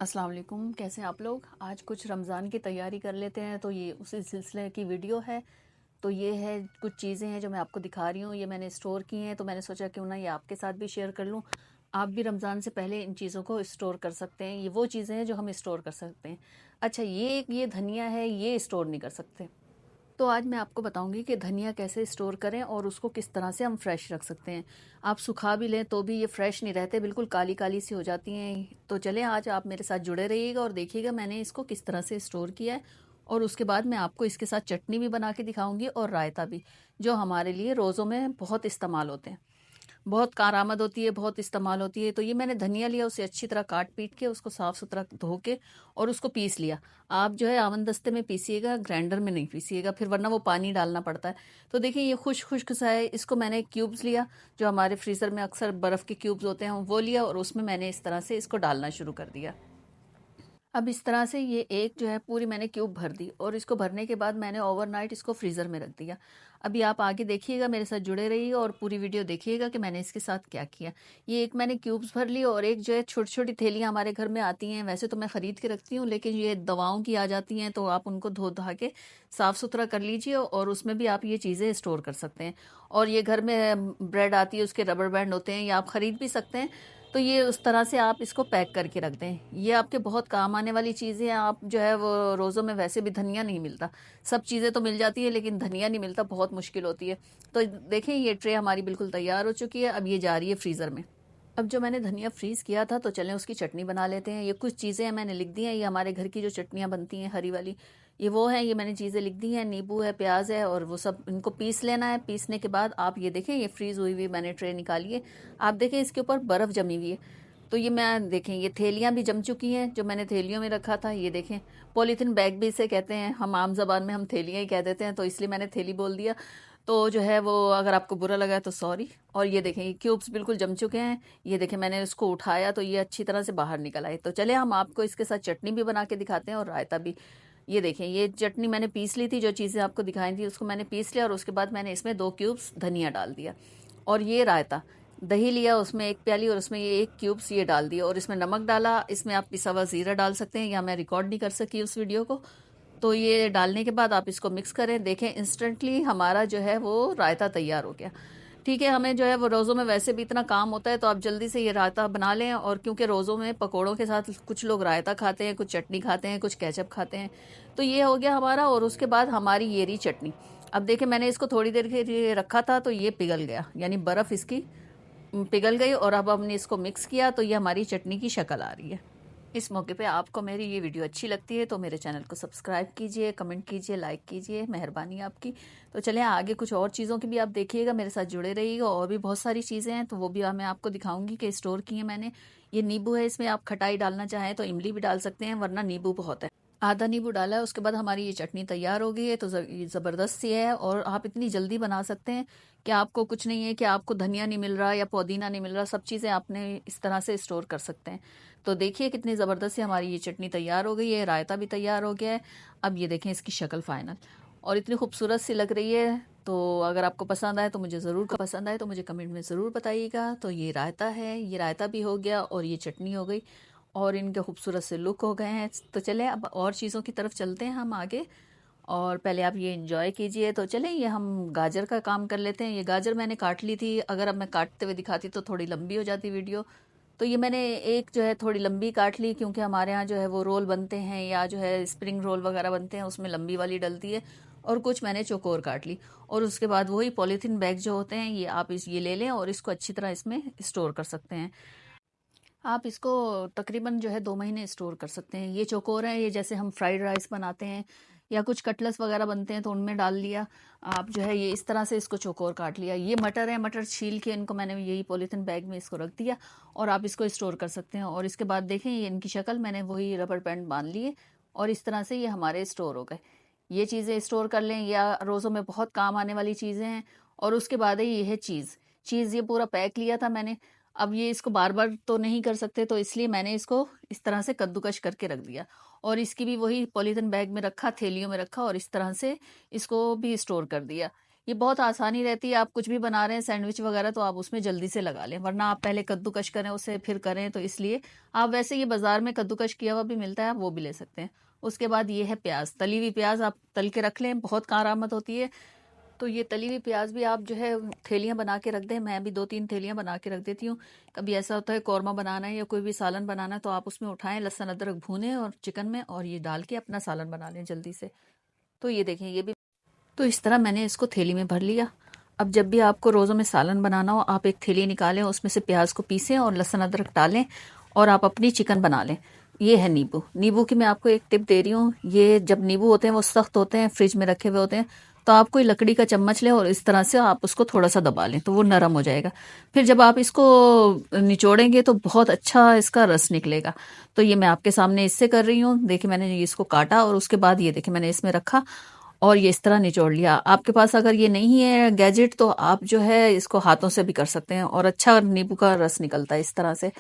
अस्सलाम वालेकुम, कैसे हैं आप लोग। आज कुछ रमज़ान की तैयारी कर लेते हैं, तो ये उसी सिलसिले की वीडियो है। तो ये है, कुछ चीज़ें हैं जो मैं आपको दिखा रही हूँ, ये मैंने स्टोर की हैं, तो मैंने सोचा क्यों ना ये आपके साथ भी शेयर कर लूँ। आप भी रमज़ान से पहले इन चीज़ों को स्टोर कर सकते हैं। ये वो चीज़ें हैं जो हम स्टोर कर सकते हैं। अच्छा, ये धनिया है, ये स्टोर नहीं कर सकते। तो आज मैं आपको बताऊंगी कि धनिया कैसे स्टोर करें और उसको किस तरह से हम फ्रेश रख सकते हैं। आप सुखा भी लें तो भी ये फ्रेश नहीं रहते, बिल्कुल काली काली सी हो जाती हैं। तो चलें, आज आप मेरे साथ जुड़े रहिएगा और देखिएगा मैंने इसको किस तरह से स्टोर किया है। और उसके बाद मैं आपको इसके साथ चटनी भी बना के दिखाऊंगी और रायता भी, जो हमारे लिए रोज़ों में बहुत इस्तेमाल होते हैं, बहुत कारआमद होती है, बहुत इस्तेमाल होती है। तो ये मैंने धनिया लिया, उसे अच्छी तरह काट पीट के उसको साफ़ सुथरा धो के और उसको पीस लिया। आप जो है आवन दस्ते में पीसिएगा, ग्राइंडर में नहीं पीसिएगा, फिर वरना वो पानी डालना पड़ता है। तो देखिए ये खुश्क खुश्क सा है। इसको मैंने क्यूब्स लिया, जो हमारे फ्रीज़र में अक्सर बर्फ़ के क्यूब्स होते हैं, वो लिया और उसमें मैंने इस तरह से इसको डालना शुरू कर दिया। अब इस तरह से ये एक जो है पूरी मैंने क्यूब भर दी और इसको भरने के बाद मैंने ओवरनाइट इसको फ्रीज़र में रख दिया। अभी आप आगे देखिएगा, मेरे साथ जुड़े रहिए और पूरी वीडियो देखिएगा कि मैंने इसके साथ क्या किया। ये एक मैंने क्यूब्स भर ली और एक जो है छोटी छोटी थैलियाँ हमारे घर में आती हैं, वैसे तो मैं ख़रीद के रखती हूँ, लेकिन ये दवाओं की आ जाती हैं, तो आप उनको धो धा के साफ़ सुथरा कर लीजिए और उसमें भी आप ये चीज़ें स्टोर कर सकते हैं। और ये घर में ब्रेड आती है, उसके रबर बैंड होते हैं, या आप ख़रीद भी सकते हैं। तो ये उस तरह से आप इसको पैक करके रख दें, ये आपके बहुत काम आने वाली चीज़ें हैं। आप जो है वो रोज़ों में वैसे भी धनिया नहीं मिलता, सब चीज़ें तो मिल जाती है लेकिन धनिया नहीं मिलता, बहुत मुश्किल होती है। तो देखें, ये ट्रे हमारी बिल्कुल तैयार हो चुकी है, अब ये जा रही है फ्रीज़र में। अब जो मैंने धनिया फ्रीज़ किया था, तो चलें उसकी चटनी बना लेते हैं। ये कुछ चीज़ें हैं मैंने लिख दी हैं, ये हमारे घर की जो चटनियाँ बनती हैं हरी वाली, ये वो हैं। ये मैंने चीज़ें लिख दी हैं, नींबू है, प्याज है, और वो सब इनको पीस लेना है। पीसने के बाद आप ये देखें, ये फ्रीज़ हुई हुई मैंने ट्रे निकाली है। आप देखें इसके ऊपर बर्फ़ जमी हुई है। तो ये मैं देखें, ये थैलियाँ भी जम चुकी हैं, जो मैंने थैलियों में रखा था। ये देखें, पॉलीथीन बैग भी इसे कहते हैं, हम आम ज़बान में हम थैलियाँ ही कह देते हैं, तो इसलिए मैंने थैली बोल दिया। तो जो है वो, अगर आपको बुरा लगा तो सॉरी। और ये देखें, ये क्यूब्स बिल्कुल जम चुके हैं। ये देखें, मैंने उसको उठाया तो ये अच्छी तरह से बाहर निकल आए। तो चले हम आपको इसके साथ चटनी भी बना के दिखाते हैं और रायता भी। ये देखें, ये चटनी मैंने पीस ली थी, जो चीज़ें आपको दिखाई थी उसको मैंने पीस लिया और उसके बाद मैंने इसमें 2 क्यूब्स धनिया डाल दिया। और ये रायता, दही लिया, उसमें 1 प्याली और उसमें ये 1 क्यूब्स ये डाल दिया और इसमें नमक डाला। इसमें आप पिसा हुआ ज़ीरा डाल सकते हैं, या मैं रिकॉर्ड नहीं कर सकी उस वीडियो को। तो ये डालने के बाद आप इसको मिक्स करें, देखें इंस्टेंटली हमारा जो है वो रायता तैयार हो गया। ठीक है, हमें जो है वो रोज़ों में वैसे भी इतना काम होता है, तो आप जल्दी से ये रायता बना लें। और क्योंकि रोज़ों में पकोड़ों के साथ कुछ लोग रायता खाते हैं, कुछ चटनी खाते हैं, कुछ केचप खाते हैं। तो ये हो गया हमारा। और उसके बाद हमारी ये रही चटनी। अब देखिए, मैंने इसको थोड़ी देर के लिए रखा था, तो ये पिघल गया, यानी बर्फ़ इसकी पिघल गई। और अब हमने इसको मिक्स किया, तो ये हमारी चटनी की शक्ल आ रही है। इस मौके पे आपको मेरी ये वीडियो अच्छी लगती है तो मेरे चैनल को सब्सक्राइब कीजिए, कमेंट कीजिए, लाइक कीजिए, मेहरबानी आपकी। तो चलें आगे, कुछ और चीज़ों की भी आप देखिएगा, मेरे साथ जुड़े रहिएगा। और भी बहुत सारी चीज़ें हैं, तो वो भी मैं आपको दिखाऊंगी कि स्टोर की हैं मैंने। ये नींबू है, इसमें आप खटाई डालना चाहें तो इमली भी डाल सकते हैं, वरना नींबू बहुत है। आधा नींबू डाला है, उसके बाद हमारी ये चटनी तैयार हो गई है। तो ये ज़बरदस्त सी है और आप इतनी जल्दी बना सकते हैं कि आपको कुछ नहीं है कि आपको धनिया नहीं मिल रहा या पुदीना नहीं मिल रहा, सब चीज़ें आपने इस तरह से स्टोर कर सकते हैं। तो देखिए कितनी ज़बरदस्त सी हमारी ये चटनी तैयार हो गई है, रायता भी तैयार हो गया है। अब ये देखें इसकी शक्ल फ़ाइनल, और इतनी खूबसूरत सी लग रही है। तो अगर आपको पसंद आए तो मुझे कमेंट में ज़रूर बताइएगा। तो ये रायता है, ये रायता भी हो गया और ये चटनी हो गई और इनके खूबसूरत से लुक हो गए हैं। तो चलें अब और चीज़ों की तरफ चलते हैं हम आगे, और पहले आप ये एंजॉय कीजिए। तो चलें, ये हम गाजर का काम कर लेते हैं। ये गाजर मैंने काट ली थी, अगर अब मैं काटते हुए दिखाती तो थोड़ी लंबी हो जाती वीडियो। तो ये मैंने एक जो है थोड़ी लंबी काट ली, क्योंकि हमारे यहाँ जो है वो रोल बनते हैं, या जो है स्प्रिंग रोल वगैरह बनते हैं, उसमें लंबी वाली डलती है। और कुछ मैंने चौकोर काट ली। और उसके बाद वही पॉलीथीन बैग जो होते हैं, ये आप ये ले लें और इसको अच्छी तरह इसमें स्टोर कर सकते हैं। आप इसको तकरीबन जो है 2 महीने स्टोर कर सकते हैं। ये चौकोर है, ये जैसे हम फ्राइड राइस बनाते हैं या कुछ कटलेट्स वगैरह बनते हैं तो उनमें डाल लिया। आप जो है ये इस तरह से इसको चौकोर काट लिया। ये मटर है, मटर छील के इनको मैंने यही पॉलीथीन बैग में इसको रख दिया और आप इसको स्टोर कर सकते हैं। और इसके बाद देखें, ये इनकी शक्ल मैंने वही रबर बैंड बांध लिए और इस तरह से ये हमारे स्टोर हो गए। ये चीज़ें स्टोर कर लें, या रोज़ों में बहुत काम आने वाली चीज़ें हैं। और उसके बाद है ये है चीज़। चीज़ ये पूरा पैक लिया था मैंने। अब ये इसको बार बार तो नहीं कर सकते, तो इसलिए मैंने इसको इस तरह से कद्दूकश करके रख दिया। और इसकी भी वही पॉलीथीन बैग में रखा, थैलियों में रखा और इस तरह से इसको भी स्टोर कर दिया। ये बहुत आसानी रहती है, आप कुछ भी बना रहे हैं सैंडविच वगैरह तो आप उसमें जल्दी से लगा लें, वरना आप पहले कद्दूकश करें उसे फिर करें, तो इसलिए आप वैसे ये बाज़ार में कद्दूकश किया हुआ भी मिलता है, आप वो भी ले सकते हैं। उसके बाद ये है प्याज़, तली हुई प्याज़ आप तल के रख लें, बहुत करामत होती है। तो ये तली हुई प्याज़ भी आप जो है थैलियाँ बना के रख दें, मैं भी 2-3 थैलियाँ बना के रख देती हूँ। कभी ऐसा होता है कौरमा बनाना है या कोई भी सालन बनाना है तो आप उसमें उठाएँ, लहसुन अदरक भूनें और चिकन में और ये डाल के अपना सालन बना लें जल्दी से। तो ये देखें ये भी, तो इस तरह मैंने इसको थैली में भर लिया। अब जब भी आपको रोज़ों में सालन बनाना हो, आप एक थैली निकालें, उसमें से प्याज को पीसें और लहसुन अदरक डालें और आप अपनी चिकन बना लें। ये है नींबू। नींबू की मैं आपको एक टिप दे रही हूँ, ये जब नींबू होते हैं वो सख्त होते हैं, फ्रिज में रखे हुए होते हैं, तो आप कोई लकड़ी का चम्मच लें और इस तरह से आप उसको थोड़ा सा दबा लें तो वो नरम हो जाएगा। फिर जब आप इसको निचोड़ेंगे तो बहुत अच्छा इसका रस निकलेगा। तो ये मैं आपके सामने इससे कर रही हूँ। देखिए मैंने इसको काटा और उसके बाद ये देखिए मैंने इसमें रखा और ये इस तरह निचोड़ लिया। आपके पास अगर ये नहीं है गैजेट तो आप जो है इसको हाथों से भी कर सकते हैं और अच्छा नींबू का रस निकलता है इस तरह से।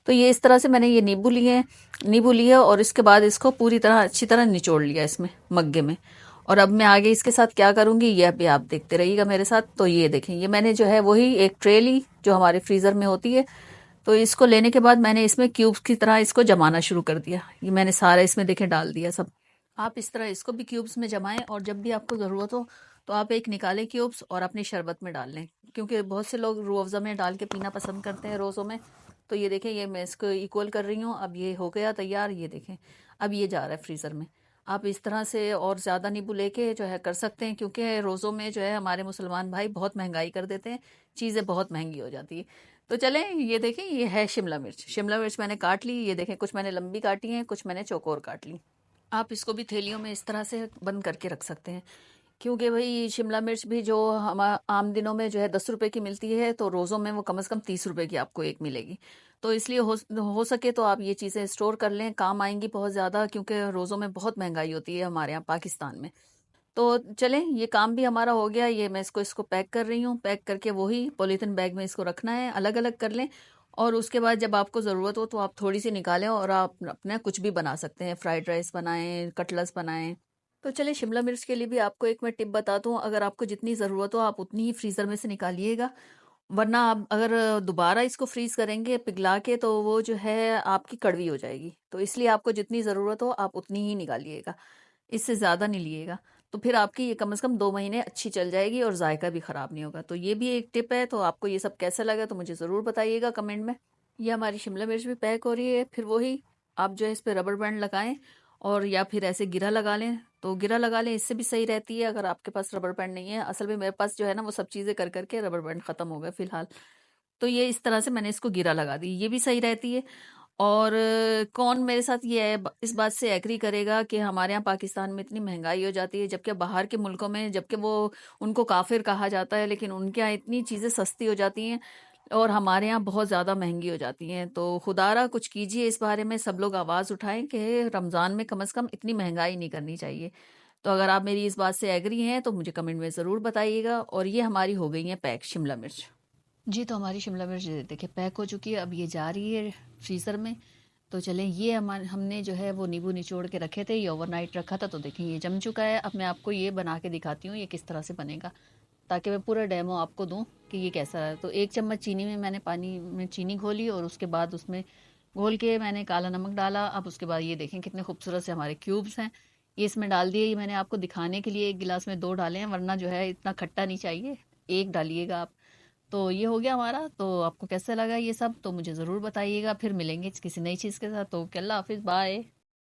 तो ये इस तरह से मैंने ये नींबू लिए और इसके बाद इसको पूरी तरह अच्छी तरह निचोड़ लिया इसमें मग्गे में। और अब मैं आगे इसके साथ क्या करूंगी ये अभी आप देखते रहिएगा मेरे साथ। तो ये देखें ये मैंने जो है वही एक ट्रे ली जो हमारे फ्रीज़र में होती है। तो इसको लेने के बाद मैंने इसमें क्यूब्स की तरह इसको जमाना शुरू कर दिया। ये मैंने सारा इसमें देखें डाल दिया सब। आप इस तरह इसको भी क्यूब्स में जमाएं और जब भी आपको ज़रूरत हो तो आप एक निकालें क्यूब्स और अपनी शरबत में डाल लें, क्योंकि बहुत से लोग रूह अफ़ज़ा में डाल के पीना पसंद करते हैं रोज़ों में। तो ये देखें ये मैं इसको इक्वल कर रही हूँ। अब ये हो गया तैयार, ये देखें अब ये जा रहा है फ्रीज़र में। आप इस तरह से और ज़्यादा नींबू लेके जो है कर सकते हैं, क्योंकि रोज़ों में जो है हमारे मुसलमान भाई बहुत महंगाई कर देते हैं, चीज़ें बहुत महंगी हो जाती है। तो चलें ये देखें ये है शिमला मिर्च मैंने काट ली। ये देखें कुछ मैंने लंबी काटी हैं, कुछ मैंने चौकोर काट ली। आप इसको भी थैलियों में इस तरह से बंद करके रख सकते हैं, क्योंकि भाई शिमला मिर्च भी जो हम आम दिनों में जो है 10 रुपए की मिलती है तो रोज़ों में वो कम से कम 30 रुपए की आपको एक मिलेगी। तो इसलिए हो सके तो आप ये चीज़ें स्टोर कर लें, काम आएंगी बहुत ज़्यादा, क्योंकि रोज़ों में बहुत महंगाई होती है हमारे यहाँ पाकिस्तान में। तो चलें ये काम भी हमारा हो गया। ये मैं इसको इसको पैक कर रही हूँ, पैक करके वही पॉलीथीन बैग में इसको रखना है, अलग अलग कर लें। और उसके बाद जब आपको ज़रूरत हो तो आप थोड़ी सी निकालें और आप अपना कुछ भी बना सकते हैं, फ्राइड राइस बनाएं, कटलेट्स बनाएं। तो चलिए शिमला मिर्च के लिए भी आपको एक मैं टिप बताता हूँ, अगर आपको जितनी ज़रूरत हो आप उतनी ही फ्रीज़र में से निकालिएगा, वरना आप अगर दोबारा इसको फ्रीज़ करेंगे पिघला के तो वो जो है आपकी कड़वी हो जाएगी। तो इसलिए आपको जितनी ज़रूरत हो आप उतनी ही निकालिएगा, इससे ज़्यादा नहीं लिएगा। तो फिर आपकी ये कम से कम 2 महीने अच्छी चल जाएगी और जायका भी ख़राब नहीं होगा। तो ये भी एक टिप है। तो आपको ये सब कैसा लगा तो मुझे ज़रूर बताइएगा कमेंट में। ये हमारी शिमला मिर्च भी पैक हो रही है। फिर वही आप जो है इस पे रबर बैंड लगाएं और या फिर ऐसे गिरा लगा लें, तो गिरा लगा लें, इससे भी सही रहती है अगर आपके पास रबर बैंड नहीं है। असल में मेरे पास जो है ना वो सब चीज़ें कर करके रबर बैंड ख़त्म हो गए फ़िलहाल। तो ये इस तरह से मैंने इसको गिरा लगा दी, ये भी सही रहती है। और कौन मेरे साथ ये है इस बात से एग्री करेगा कि हमारे यहाँ पाकिस्तान में इतनी महंगाई हो जाती है, जबकि बाहर के मुल्कों में जबकि वो उनको काफिर कहा जाता है, लेकिन उनके यहाँ इतनी चीज़ें सस्ती हो जाती हैं और हमारे यहाँ बहुत ज़्यादा महंगी हो जाती हैं। तो खुदारा कुछ कीजिए इस बारे में, सब लोग आवाज़ उठाएं कि रमज़ान में कम से कम इतनी महंगाई नहीं करनी चाहिए। तो अगर आप मेरी इस बात से एग्री हैं तो मुझे कमेंट में ज़रूर बताइएगा। और ये हमारी हो गई है पैक शिमला मिर्च। जी, तो हमारी शिमला मिर्च देखिए पैक हो चुकी है, अब ये जा रही है फ्रीज़र में। तो चलें ये हमने जो है वो नींबू निचोड़ के रखे थे, ये ओवरनाइट रखा था, तो देखिए ये जम चुका है। अब मैं आपको ये बना के दिखाती हूँ ये किस तरह से बनेगा, ताकि मैं पूरा डेमो आपको दूँ कि ये कैसा है। तो 1 चम्मच चीनी में मैंने पानी में चीनी घोली और उसके बाद उसमें घोल के मैंने काला नमक डाला। अब उसके बाद ये देखें कितने खूबसूरत से हमारे क्यूब्स हैं, ये इसमें डाल दिए। ये मैंने आपको दिखाने के लिए एक गिलास में 2 डाले हैं, वरना जो है इतना खट्टा नहीं चाहिए, एक डालिएगा आप। तो ये हो गया हमारा। तो आपको कैसा लगा ये सब तो मुझे ज़रूर बताइएगा। फिर मिलेंगे किसी नई चीज़ के साथ। तो अल्लाह हाफिज़, बाय।